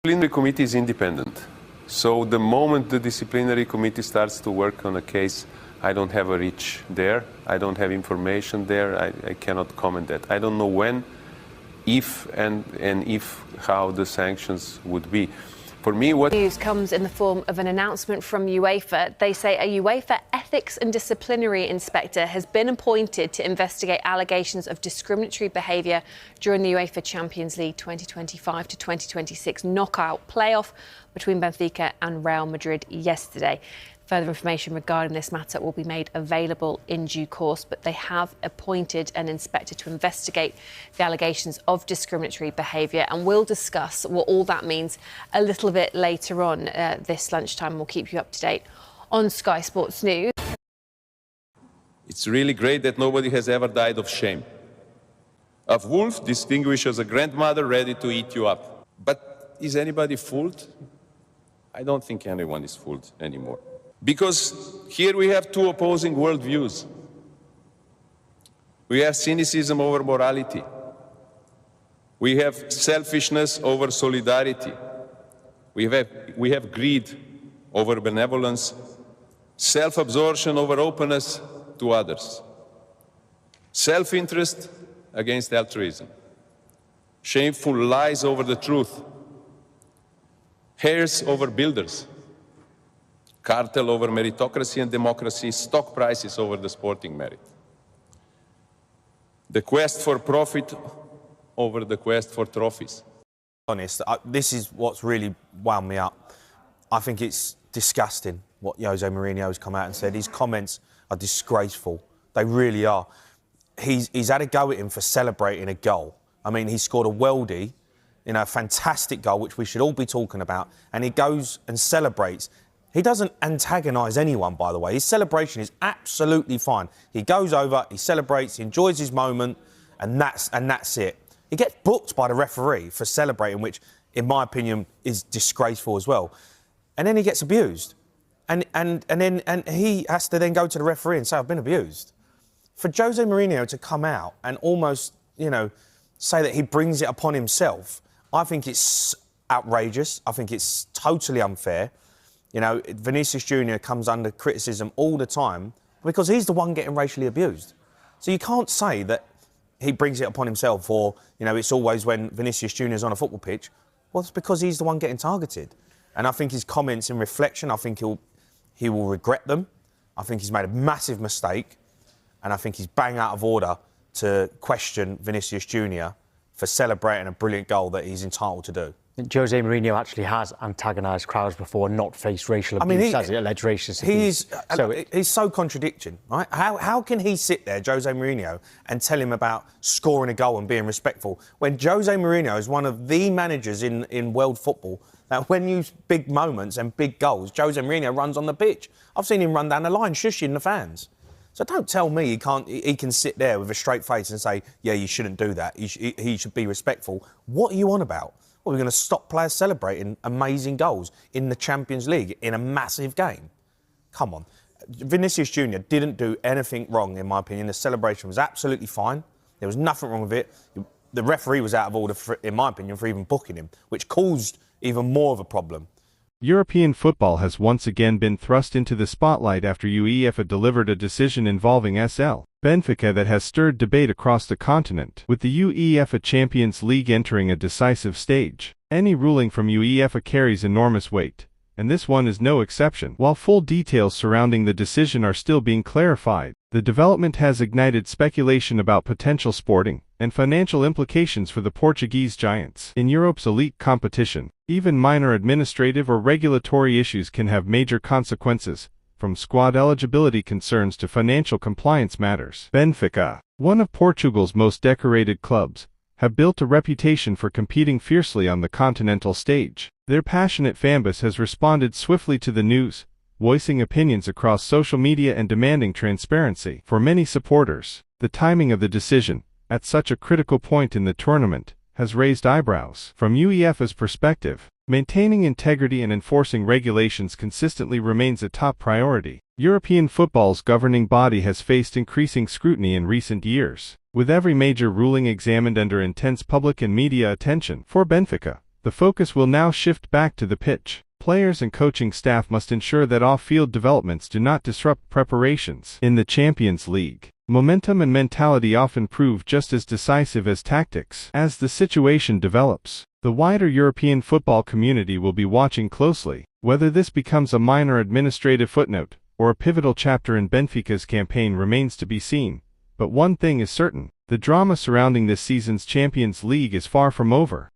Disciplinary committee is independent. So the moment the disciplinary committee starts to work on a case, I don't have a reach there. I don't have information there. I cannot comment that. I don't know when, if, and if how the sanctions would be. For me, what news comes in the form of an announcement from Uefa. They say a UEFA ethics and disciplinary inspector has been appointed to investigate allegations of discriminatory behaviour during the UEFA Champions League 2025 to 2026 knockout playoff between Benfica and Real Madrid yesterday. Further information regarding this matter will be made available in due course, but they have appointed an inspector to investigate the allegations of discriminatory behaviour, and we'll discuss what all that means a little bit later on this lunchtime. We'll keep you up to date on Sky Sports News. It's really great that nobody has ever died of shame. A wolf distinguishes a grandmother ready to eat you up. But is anybody fooled? I don't think anyone is fooled anymore. Because here we have two opposing worldviews. We have cynicism over morality. We have selfishness over solidarity. We have greed over benevolence, self-absorption over openness to others, self-interest against altruism, shameful lies over the truth, heirs over builders, cartel over meritocracy and democracy, stock prices over the sporting merit. The quest for profit over the quest for trophies. Honest, this is what's really wound me up. I think it's disgusting what Jose Mourinho has come out and said. His comments are disgraceful. They really are. He's had a go at him for celebrating a goal. I mean, he scored a worldie, a fantastic goal, which we should all be talking about, and he goes and celebrates. He doesn't antagonise anyone, by the way. His celebration is absolutely fine. He goes over, he celebrates, he enjoys his moment, and that's it. He gets booked by the referee for celebrating, which, in my opinion, is disgraceful as well. And then he gets abused. And he has to then go to the referee and say, I've been abused. For Jose Mourinho to come out and almost, say that he brings it upon himself, I think it's outrageous. I think it's totally unfair. Vinicius Jr. comes under criticism all the time because he's the one getting racially abused. So you can't say that he brings it upon himself or, it's always when Vinicius Jr. is on a football pitch. Well, it's because he's the one getting targeted. And I think his comments in reflection, I think he will regret them. I think he's made a massive mistake. And I think he's bang out of order to question Vinicius Jr. for celebrating a brilliant goal that he's entitled to do. Jose Mourinho actually has antagonised crowds before, not faced racial abuse, alleged racist abuse. He's so contradicting, right? How can he sit there, Jose Mourinho, and tell him about scoring a goal and being respectful when Jose Mourinho is one of the managers in world football that when you big moments and big goals, Jose Mourinho runs on the pitch. I've seen him run down the line shushing the fans. So don't tell me he can sit there with a straight face and say, yeah, you shouldn't do that. He should be respectful. What are you on about? Well, we're going to stop players celebrating amazing goals in the Champions League in a massive game. Come on. Vinicius Jr. didn't do anything wrong, in my opinion. The celebration was absolutely fine. There was nothing wrong with it. The referee was out of order, in my opinion, for even booking him, which caused even more of a problem. European football has once again been thrust into the spotlight after UEFA delivered a decision involving SL Benfica that has stirred debate across the continent, with the UEFA Champions League entering a decisive stage. Any ruling from UEFA carries enormous weight, and this one is no exception. While full details surrounding the decision are still being clarified, the development has ignited speculation about potential sporting and financial implications for the Portuguese giants. In Europe's elite competition, even minor administrative or regulatory issues can have major consequences, from squad eligibility concerns to financial compliance matters. Benfica, one of Portugal's most decorated clubs, have built a reputation for competing fiercely on the continental stage. Their passionate fanbase has responded swiftly to the news, voicing opinions across social media and demanding transparency. For many supporters, the timing of the decision, at such a critical point in the tournament, has raised eyebrows. From UEFA's perspective, maintaining integrity and enforcing regulations consistently remains a top priority. European football's governing body has faced increasing scrutiny in recent years, with every major ruling examined under intense public and media attention. For Benfica, the The focus will now shift back to the pitch. Players and coaching staff must ensure that off-field developments do not disrupt preparations. In the Champions League, momentum and mentality often prove just as decisive as tactics. As the situation develops, the wider European football community will be watching closely. Whether this becomes a minor administrative footnote or a pivotal chapter in Benfica's campaign remains to be seen. But one thing is certain: the drama surrounding this season's Champions League is far from over.